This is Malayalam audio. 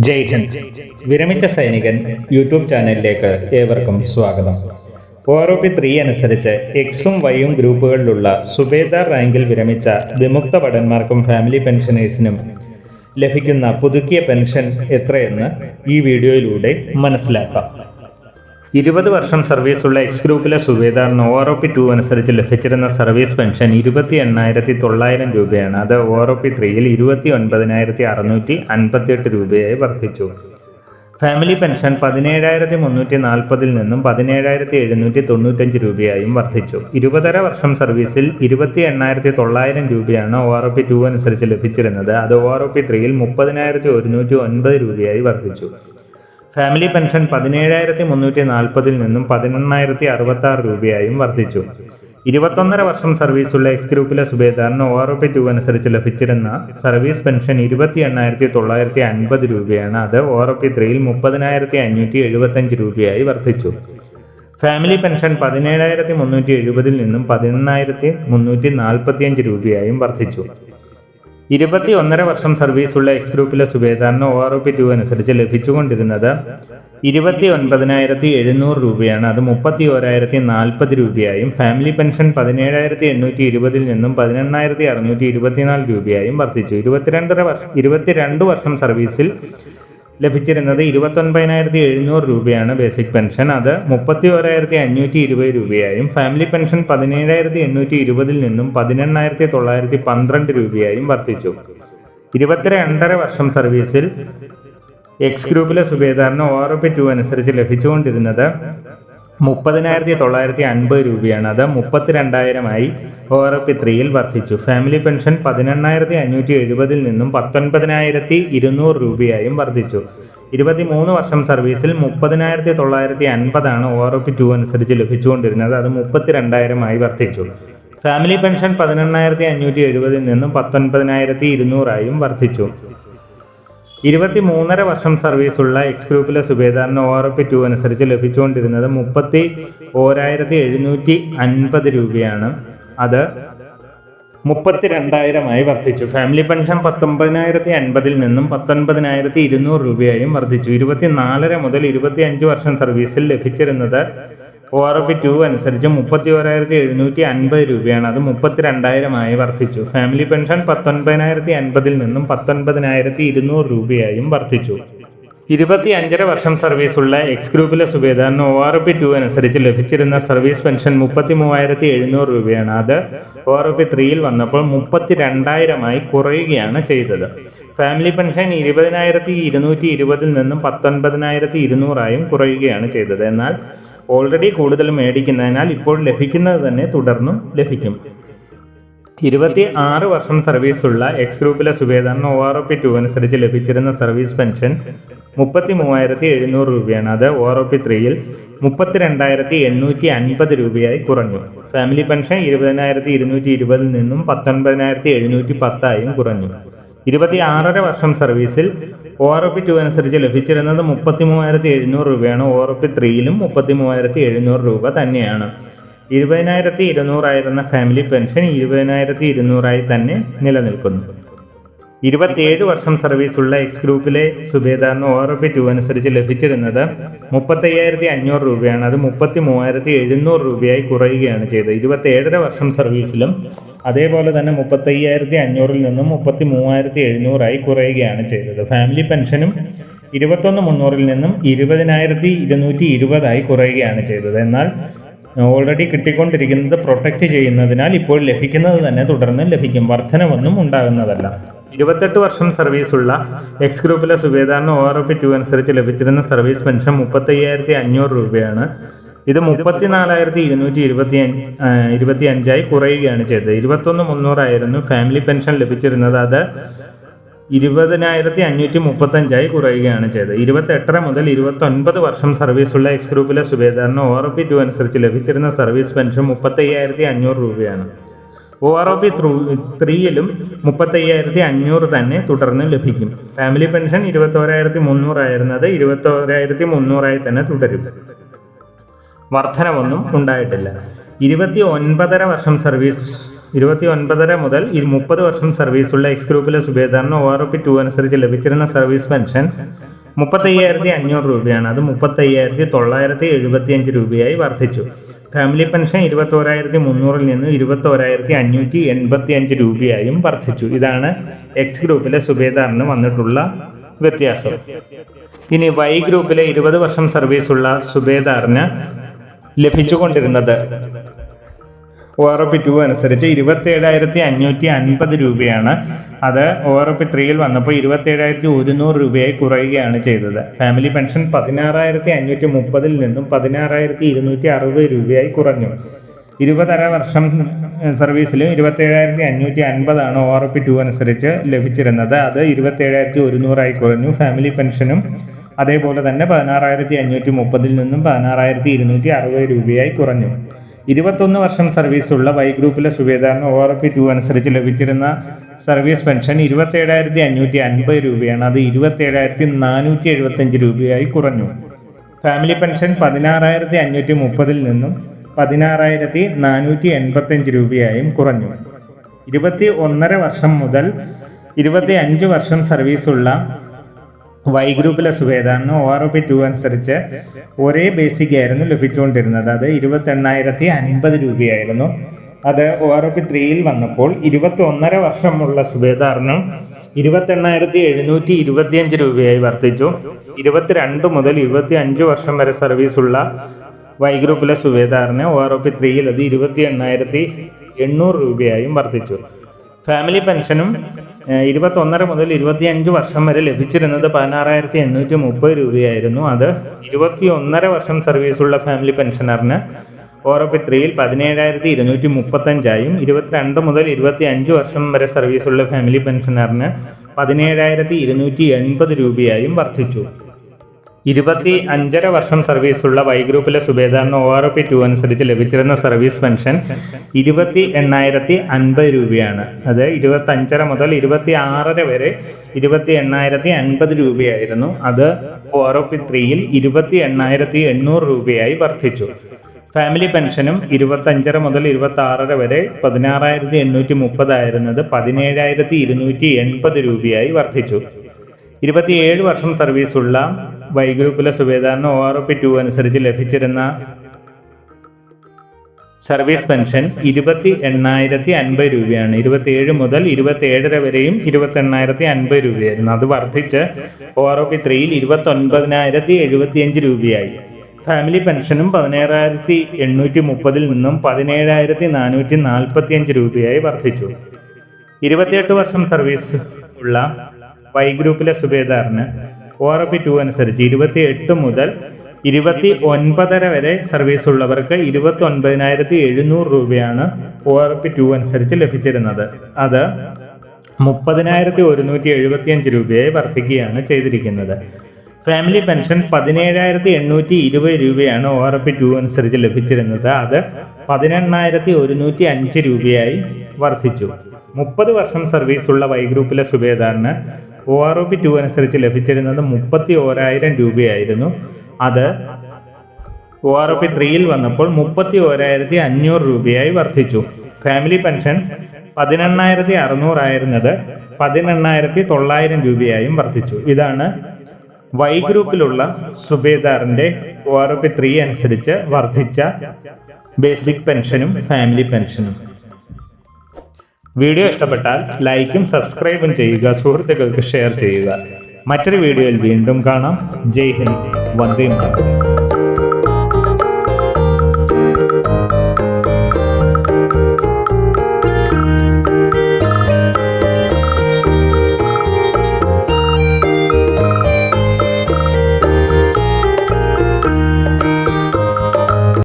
ജയ് ഹിന്ദ്. വിരമിച്ച സൈനികൻ യൂട്യൂബ് ചാനലിലേക്ക് ഏവർക്കും സ്വാഗതം. OROP-3 അനുസരിച്ച് എക്സും വൈയും ഗ്രൂപ്പുകളിലുള്ള സുബേദാർ റാങ്കിൽ വിരമിച്ച വിമുക്ത ഭടന്മാർക്കും ഫാമിലി പെൻഷനേഴ്സിനും ലഭിക്കുന്ന പുതുക്കിയ പെൻഷൻ എത്രയെന്ന് ഈ വീഡിയോയിലൂടെ മനസ്സിലാക്കാം. 20 വർഷം സർവീസുള്ള എക്സ് ഗ്രൂപ്പിലെ സുബേദാറിന് OROP-2 അനുസരിച്ച് ലഭിച്ചിരുന്ന സർവീസ് പെൻഷൻ 28,900 രൂപയാണ്. അത് OROP-3യിൽ 29,658 രൂപയായി വർദ്ധിച്ചു. ഫാമിലി പെൻഷൻ 17,340 നിന്നും 17,795 രൂപയായും വർദ്ധിച്ചു. 20.5 വർഷം സർവീസിൽ 28,900 രൂപയാണ് OROP-2 അനുസരിച്ച് ലഭിച്ചിരുന്നത്. അത് OROP-3യിൽ 30,109 രൂപയായി വർദ്ധിച്ചു. ഫാമിലി പെൻഷൻ 17,340 നിന്നും 11,066 രൂപയായും വർദ്ധിച്ചു. 21.5 വർഷം സർവീസുള്ള എക്സ് ഗ്രൂപ്പിലെ സുബേദാറിന് OROP-2 അനുസരിച്ച് ലഭിച്ചിരുന്ന സർവീസ് പെൻഷൻ 28,950 രൂപയാണ്. അത് OROP-3യിൽ 30,575 രൂപയായി വർദ്ധിച്ചു. ഫാമിലി പെൻഷൻ 17,370 നിന്നും 11,345 രൂപയായും വർദ്ധിച്ചു. 21.5 വർഷം സർവീസുള്ള എക്സ് ഗ്രൂപ്പിലെ സുബേദാറിന് OROP-2 അനുസരിച്ച് ലഭിച്ചുകൊണ്ടിരുന്നത് 29,700 രൂപയാണ്. അത് 31,040 രൂപയായും ഫാമിലി പെൻഷൻ 17,820 നിന്നും 18,624 രൂപയായും വർദ്ധിച്ചു. 22 വർഷം സർവീസിൽ ലഭിച്ചിരുന്നത് 29,700 രൂപയാണ് ബേസിക് പെൻഷൻ. അത് 31,520 രൂപയായും ഫാമിലി പെൻഷൻ 17,820 നിന്നും 18,912 രൂപയായും വർദ്ധിച്ചു. 22.5 വർഷം സർവീസിൽ എക്സ് ഗ്രൂപ്പിലെ സുബേദാറിന് OROP-2 അനുസരിച്ച് ലഭിച്ചുകൊണ്ടിരുന്നത് 30,950 രൂപയാണ്. അത് 32,000 OROP-3യിൽ വർദ്ധിച്ചു. ഫാമിലി പെൻഷൻ 18,570 നിന്നും 19,200 രൂപയായും വർദ്ധിച്ചു. 23 വർഷം സർവീസിൽ 30,950 OROP-2 അനുസരിച്ച് ലഭിച്ചുകൊണ്ടിരുന്നത്. അത് 32,000 വർദ്ധിച്ചു. ഫാമിലി പെൻഷൻ 18,570 നിന്നും 19,200 വർദ്ധിച്ചു. 23.5 വർഷം സർവീസുള്ള എക്സ് ഗ്രൂപ്പിലെ സുബേദാറിന് OROP-2 അനുസരിച്ച് ലഭിച്ചുകൊണ്ടിരുന്നത് 31,750 രൂപയാണ്. അത് 32,000 വർദ്ധിച്ചു. ഫാമിലി പെൻഷൻ 19,050 നിന്നും 19,200 രൂപയായും വർദ്ധിച്ചു. 24 മുതൽ 25 വർഷം സർവീസിൽ ലഭിച്ചിരുന്നത് OROP-2 അനുസരിച്ച് 31,750 രൂപയാണ്. അത് 32,000 വർദ്ധിച്ചു. ഫാമിലി പെൻഷൻ 19,050 നിന്നും 19,200 രൂപയായും വർദ്ധിച്ചു. 25.5 വർഷം സർവീസുള്ള എക്സ് ഗ്രൂപ്പിലെ സുബേദാറിന് OROP-2 അനുസരിച്ച് ലഭിച്ചിരുന്ന സർവീസ് പെൻഷൻ 33,700 രൂപയാണ്. അത് OROP-3യിൽ വന്നപ്പോൾ 32,000 കുറയുകയാണ് ചെയ്തത്. ഫാമിലി പെൻഷൻ 20,220 നിന്നും 19,200 കുറയുകയാണ് ചെയ്തത്. എന്നാൽ ഓൾറെഡി കൂടുതൽ മേടിക്കുന്നതിനാൽ ഇപ്പോൾ ലഭിക്കുന്നത് തന്നെ തുടർന്നും ലഭിക്കും. 26 വർഷം സർവീസുള്ള എക്സ് ഗ്രൂപ്പിലെ സുബേദാറിന് OROP-2 അനുസരിച്ച് ലഭിച്ചിരുന്ന സർവീസ് പെൻഷൻ 33,700 രൂപയാണ്. അത് OROP-3യിൽ 32,850 രൂപയായി കുറഞ്ഞു. ഫാമിലി പെൻഷൻ 20,220 നിന്നും 19,710 കുറഞ്ഞു. 26.5 വർഷം സർവീസിൽ OROP-2 അനുസരിച്ച് ലഭിച്ചിരുന്നത് 33,700 രൂപയാണ്. OROP-3യിലും 33,700 രൂപ തന്നെയാണ്. 20,200 ഫാമിലി പെൻഷൻ 20,200 തന്നെ നിലനിൽക്കുന്നു. 27 വർഷം സർവീസുള്ള എക്സ് ഗ്രൂപ്പിലെ സുബേദാറിന് OROP-2 അനുസരിച്ച് ലഭിച്ചിരുന്നത് 35,500 രൂപയാണ്. അത് 33,700 രൂപയായി കുറയുകയാണ് ചെയ്തത്. 27.5 വർഷം സർവീസിലും അതേപോലെ തന്നെ 35,500 നിന്നും 33,700 കുറയുകയാണ് ചെയ്തത്. ഫാമിലി പെൻഷനും 21,300 നിന്നും 20,220 കുറയുകയാണ് ചെയ്തത്. എന്നാൽ ഓൾറെഡി കിട്ടിക്കൊണ്ടിരിക്കുന്നത് പ്രൊട്ടക്റ്റ് ചെയ്യുന്നതിനാൽ ഇപ്പോൾ ലഭിക്കുന്നത് തന്നെ തുടർന്ന് ലഭിക്കും. വർധനവൊന്നും ഉണ്ടാകുന്നതല്ല. 28 വർഷം സർവീസുള്ള എക്സ് ഗ്രൂപ്പിലെ സുബേദാറിന് OROP-2 അനുസരിച്ച് ലഭിച്ചിരുന്ന സർവീസ് പെൻഷൻ 35,500 രൂപയാണ്. ഇത് 34,225 കുറയുകയാണ് ചെയ്തത്. 21,300 ഫാമിലി പെൻഷൻ ലഭിച്ചിരുന്നത്. അത് 20,535 കുറയുകയാണ് ചെയ്തത്. 28 മുതൽ 29 വർഷം സർവീസുള്ള എക്സ് ഗ്രൂപ്പിലെ സുബേദാറിന് OROP-2 അനുസരിച്ച് ലഭിച്ചിരുന്ന സർവീസ് പെൻഷൻ 35,500 രൂപയാണ്. OROP-3യിലും 35,500 തന്നെ തുടർന്ന് ലഭിക്കും. ഫാമിലി പെൻഷൻ 21,300 21,300 തന്നെ തുടരും. വർധനവൊന്നും ഉണ്ടായിട്ടില്ല. 29.5 വർഷം സർവീസ് 29.5 മുതൽ 30 വർഷം സർവീസുള്ള എക്സ് ഗ്രൂപ്പിലെ സുബേദാറിന് ORP 2 അനുസരിച്ച് ലഭിച്ചിരുന്ന സർവീസ് പെൻഷൻ 35,500 രൂപയാണ്. അത് 35,975 രൂപയായി വർദ്ധിച്ചു. ഫാമിലി പെൻഷൻ 21,300 നിന്ന് 21,585 രൂപയായും വർദ്ധിച്ചു. ഇതാണ് എക്സ് ഗ്രൂപ്പിലെ സുബേദാറിന് വന്നിട്ടുള്ള വ്യത്യാസം. ഇനി വൈ ഗ്രൂപ്പിലെ 20 വർഷം സർവീസുള്ള സുബേദാറിന് ലഭിച്ചുകൊണ്ടിരുന്നത് ORP 2 അനുസരിച്ച് 27,550 രൂപയാണ്. അത് ORP 3 വന്നപ്പോൾ 27,100 രൂപയായി കുറയുകയാണ് ചെയ്തത്. ഫാമിലി പെൻഷൻ 16,530 നിന്നും 16,260 രൂപയായി കുറഞ്ഞു. 20 വർഷം സർവീസിലും 27,550 ആണ് ORP 2 അനുസരിച്ച് ലഭിച്ചിരുന്നത്. അത് 27,100 കുറഞ്ഞു. ഫാമിലി പെൻഷനും അതേപോലെ തന്നെ 16,530 നിന്നും 16,260 രൂപയായി കുറഞ്ഞു. 21 വർഷം സർവീസുള്ള വൈ ഗ്രൂപ്പിലെ സുബേദാറിന് ORP 2 അനുസരിച്ച് ലഭിച്ചിരുന്ന സർവീസ് പെൻഷൻ 27,550 രൂപയാണ്. അത് 27,475 രൂപയായി കുറഞ്ഞു. ഫാമിലി പെൻഷൻ 16,530 നിന്നും 16,485 രൂപയായും കുറഞ്ഞു. 21 വർഷം മുതൽ 25 വർഷം സർവീസുള്ള വൈ ഗ്രൂപ്പിലെ സുബേദാറിന് ORP 2 അനുസരിച്ച് ഒരേ ബേസിക് ആയിരുന്നു ലഭിച്ചുകൊണ്ടിരുന്നത്. അത് 28,050 രൂപയായിരുന്നു. അത് ORP 3 വന്നപ്പോൾ 21 വർഷമുള്ള സുബേദാറിനും 28,725 രൂപയായി വർദ്ധിച്ചു. 22 മുതൽ 25 വർഷം വരെ സർവീസുള്ള വൈ ഗ്രൂപ്പിലെ സുബേദാറിന് ORP 3 അത് 28,800 രൂപയായും വർദ്ധിച്ചു. ഫാമിലി പെൻഷനും 21 മുതൽ 25 വർഷം വരെ ലഭിച്ചിരുന്നത് 16,830 രൂപയായിരുന്നു. അത് 21 വർഷം സർവീസുള്ള ഫാമിലി പെൻഷനറിന് ORP 3 17,235 22 മുതൽ 25 വർഷം വരെ സർവീസുള്ള ഫാമിലി പെൻഷനറിന് 17,280 രൂപയായും വർദ്ധിച്ചു. 25 വർഷം സർവീസുള്ള വൈ ഗ്രൂപ്പിലെ സുബേദാറിന് ORP 2 അനുസരിച്ച് ലഭിച്ചിരുന്ന സർവീസ് പെൻഷൻ 28,050 രൂപയാണ്. അത് 25 മുതൽ 26 വരെ 28,050 രൂപയായിരുന്നു. അത് ORP 3 28,800 രൂപയായി വർദ്ധിച്ചു. ഫാമിലി പെൻഷനും 25 മുതൽ 26 വരെ 16,830 ആയിരുന്നത് 17,280 രൂപയായി വർദ്ധിച്ചു. 27 വർഷം സർവീസുള്ള വൈ ഗ്രൂപ്പിലെ സുബേദാറിന് ORP 2 അനുസരിച്ച് ലഭിച്ചിരുന്ന സർവീസ് പെൻഷൻ 28,050 രൂപയാണ്. 27 മുതൽ 27 വരെയും 28,050 രൂപയായിരുന്നു. അത് വർദ്ധിച്ച് ORP 3 29,075 രൂപയായി. ഫാമിലി പെൻഷനും 16,830 നിന്നും 17,445 രൂപയായി വർദ്ധിച്ചു. 28 വർഷം സർവീസ് ഉള്ള വൈ ഗ്രൂപ്പിലെ സുബേദാറിന് ORP 2 അനുസരിച്ച് 28 മുതൽ 29 വരെ സർവീസ് ഉള്ളവർക്ക് 29,700 രൂപയാണ് ORP 2 അനുസരിച്ച് ലഭിച്ചിരുന്നത്. അത് 30,175 രൂപയായി വർദ്ധിക്കുകയാണ് ചെയ്തിരിക്കുന്നത്. ഫാമിലി പെൻഷൻ 17,820 രൂപയാണ് ORP 2 അനുസരിച്ച് ലഭിച്ചിരുന്നത്. അത് 18,105 രൂപയായി വർദ്ധിച്ചു. 30 വർഷം സർവീസുള്ള വൈ ഗ്രൂപ്പിലെ സുബേദാറിന് ORP 2 അനുസരിച്ച് ലഭിച്ചിരുന്നത് 31,000 രൂപയായിരുന്നു. അത് ORP 3 വന്നപ്പോൾ 31,500 രൂപയായി വർദ്ധിച്ചു. ഫാമിലി പെൻഷൻ 18,600 ആയിരുന്നത് 18,900 രൂപയായും വർദ്ധിച്ചു. ഇതാണ് വൈ ഗ്രൂപ്പിലുള്ള സുബേദാറിന്റെ ORP 3 അനുസരിച്ച് വർദ്ധിച്ച ബേസിക് പെൻഷനും ഫാമിലി പെൻഷനും. വീഡിയോ ഇഷ്ടപ്പെട്ടാൽ ലൈക്കും സബ്സ്ക്രൈബും ചെയ്യുക, സുഹൃത്തുക്കൾക്ക് ഷെയർ ചെയ്യുക. മറ്റൊരു വീഡിയോയിൽ വീണ്ടും കാണാം. ജയ് ഹിന്ദ്, വന്ദേ മാതരം.